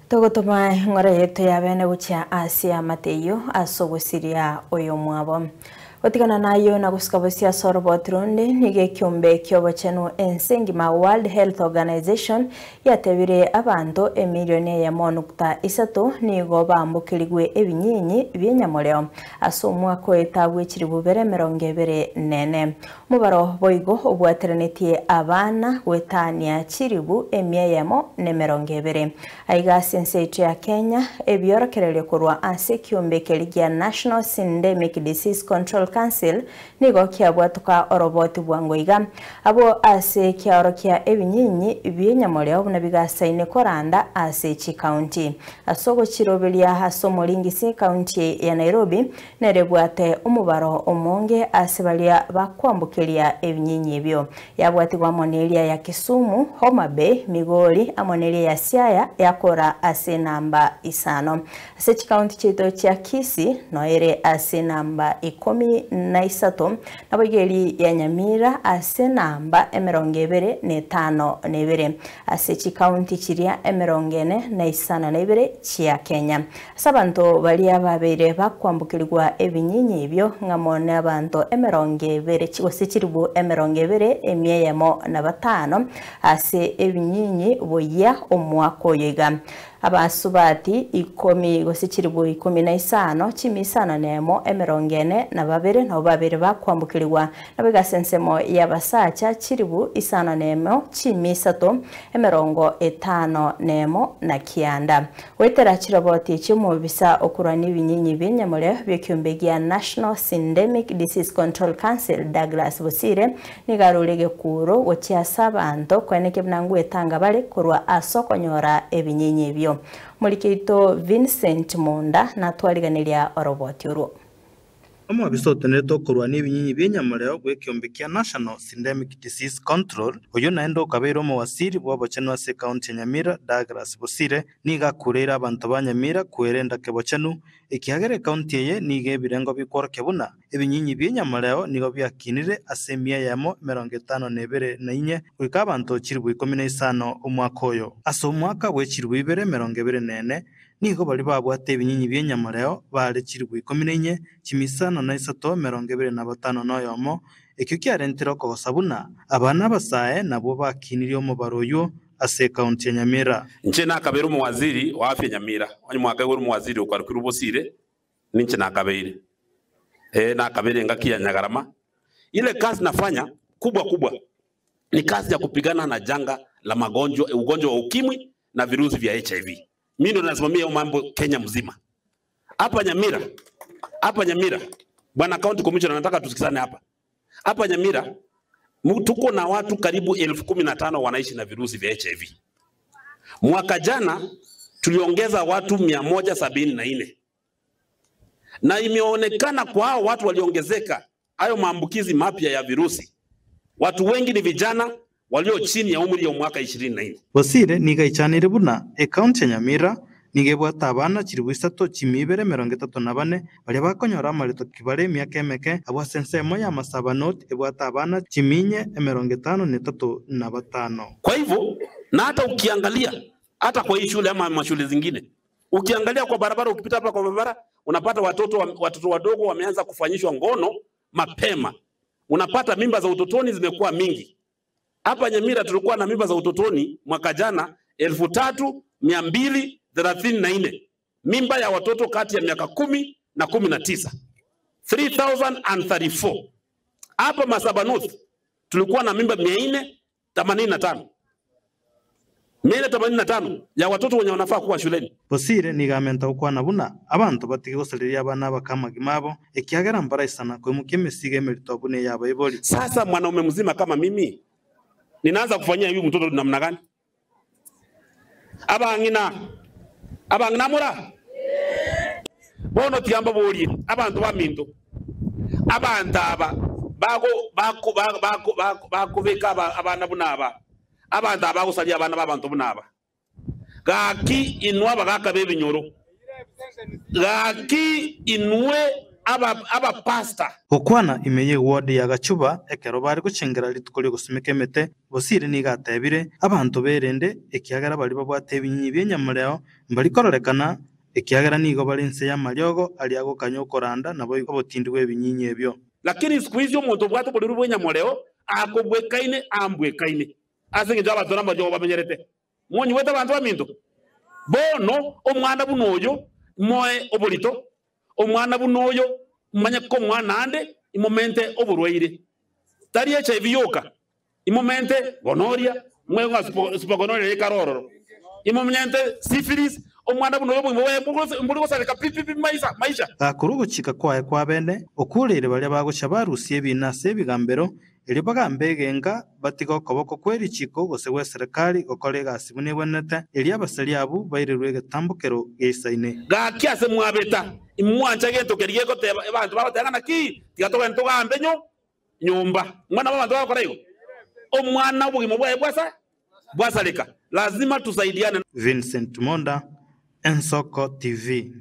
Togotoma ngora yetu ya bene gucha Asia Mateyo asogusiria oyo mwabo. Otigana nayo na guskabosia sorobot runde nige kyombe kyobochenu ensengima World Health Organization yatebire abantu emilioni ya monukta isato nigo bambukirigwe ebinyinyi byenyamoreo aso mwako etabwe kiribubere 24 mubaro boigo obwaterenetie abana gwetania kiribu emyeyemo ne 20 aiga sense ya Kenya ebyorokerere kurwa ase kyombe keligia National Syndemic Disease Control Council nigo kiabwatuka oroboti bwangoiga abo ase kiarokia ebinyinyi byenyamoreo buna bigasaine koranda ase chi county asogo chirobelia haso moringisi county ya Nairobi nerebwate umubaro omonge asebalia bakwambukiria ebinyinyi byo yabwatigwa monelia ya Kisumu, Homa Bay, Migori amonelia ya Siaya yakora ase namba isano ase chi county chito cha Kisii noere ase namba 13 nabogeri ya Nyamira ase namba 25 ase chi county chiria 42 chia Kenya sabanto bali ababere bakwambukirwa ebinyinyi ebyo ngamone abantu 20 chigose chiribu 20 emyeyemo na 5 ase ebinyinyi boya omwako yega abasubati 10 gose chiribu 15 chimisana nemo 42 no babere bakwambukirwa nabega yabasacha chiribu isana nemo chimisato 50 nemo na kianda wetera chiroboti chimo bisa okurani binyinyi byenyamore byekyombegia National Syndemic Disease Control Council Douglas Bosire nigarurege kuro wochya sabanto kweneke bnangu etanga bale kurwa asokonyora ebinyinyi byo Mulikito Vincent Munda na twaliganiria oroboti uru Omo bisoteneto kurwa n'ebinyinyi byenyamoreo gwekyombekya National Syndemic Disease Control oyo naendo kabero mu wasiri bwabochenwa ase county Nyamira Douglas Bosire niga kurera abantu banyamira kwerenda kebochenu ekihagere county ye nige birengo bikoroke buna ebinyinyi byenyamoreo nigo byakinire ase myeyemo 54 gwika abantu chiribu 15 omwaka oyo aso mwaka wechiribu 24 nigo bali babwate ebinyinyi byenyamoreo bale chiribu 14 chimisana na isato 25 noyomo ekyo kyarentera okosabuna abana basae nabo bakinire omubaro oyo ase county ya Nyamira nche nakabera mu waziri wa afya Nyamira onye mwaka wori mu waziri okwarukira Bosire ninche nakabere nakabere ngakia Nyagarama ile kazi nafanya kubwa ni kazi ya kupigana na janga la ugonjwa wa ukimwi na virusi vya HIV. Mimi ndo nasimamia mambo Kenya mzima. Hapa Nyamira, bwana county commissioner nataka tusikizane hapa. Hapa Nyamira tuko na watu karibu 15,000 wanaishi na virusi vya HIV. Mwaka jana tuliongeza watu 174. Na imeonekana kwa hao watu waliongezeka hayo maambukizi mapya ya virusi. Watu wengi ni vijana walio chini ya umri ya mwaka 24. Bosire niga ichanire buna county ya Nyamira nigebwata abana chiribu 3 chimibere 34 bali bakonyora amarito kibare myaka emeke abasensemo ya masaba note ebwata abana chiminye 53 Kwa hivyo na hata ukiangalia hata kwa hii shule ama mashule zingine ukiangalia kwa barabara ukipita hapa kwa barabara unapata watoto wadogo wameanza kufanyishwa ngono mapema. Unapata mimba za utotoni zimekuwa mingi. Hapa Nyamira tulikuwa na mimba za utotoni mwaka jana 3234 mimba ya watoto kati ya miaka 10 na 19 3034. Hapa Masaba North tulikuwa na mimba 485 ya watoto wenye wanafaa kuwa shuleni. Bosire nigamenta ukwana buna abantu batige gusaliria abana bakamagimabo ekihagera mbara isana kwe mukemesige merito bune yaba iboli. Sasa mwanaume mzima kama mimi ninaanza kufanyia hivi mtoto namna gani? Abangina mura bono tiamba boli abantu baminto abantu aba bako beka abana bunaba abantu abagusali abana babantu bunaba gaki inwa bagaka bebinyoro gaki inwe aba pastor Gukwana imeye ward ya Gachuba ekero bari gucengera litukuri gusumika emete Bosire nigatebire abantu berende ekiagara bari babwate ebinyi byenyamureo mbali kororekana ekiagara nigo balense ya mariogo ali agokanya okoranda nabo obotindi bw'ebinyinyi ebyo. Lakini siku hizi omuntu bwato buli rubwenyamureo akobwekaine ambwekaine asenge jaba tona majo bamenyerete mwonyi weta bantu baminto bono omwana bunoyo moe obolito omwana bunoyo manya ko mwana ande imomente oburwaire tari HIV yoka imomente gonoria mwenga supagonoria ekarororo imomente syphilis omwana bunoyo mbulugo sale kapipi maisha gakurugo chika kwae kwa bene okurire bali bagusha barusie binase bigambero eri bagambegenga batigo koboko kweri chiko gose gwe serikali gokore gasibune bwenete eri abasali abu bairerwe getambukero geisaine gakiase mwabeta imwancha gento keriye gote abantu babatanga ki tigatoka ntoga mbenyo nyumba mwana baba ndo bakora hiyo omwana bugimo bwae bwasaleka lazima tusaidiane. Vincent Monda, Ensoko TV.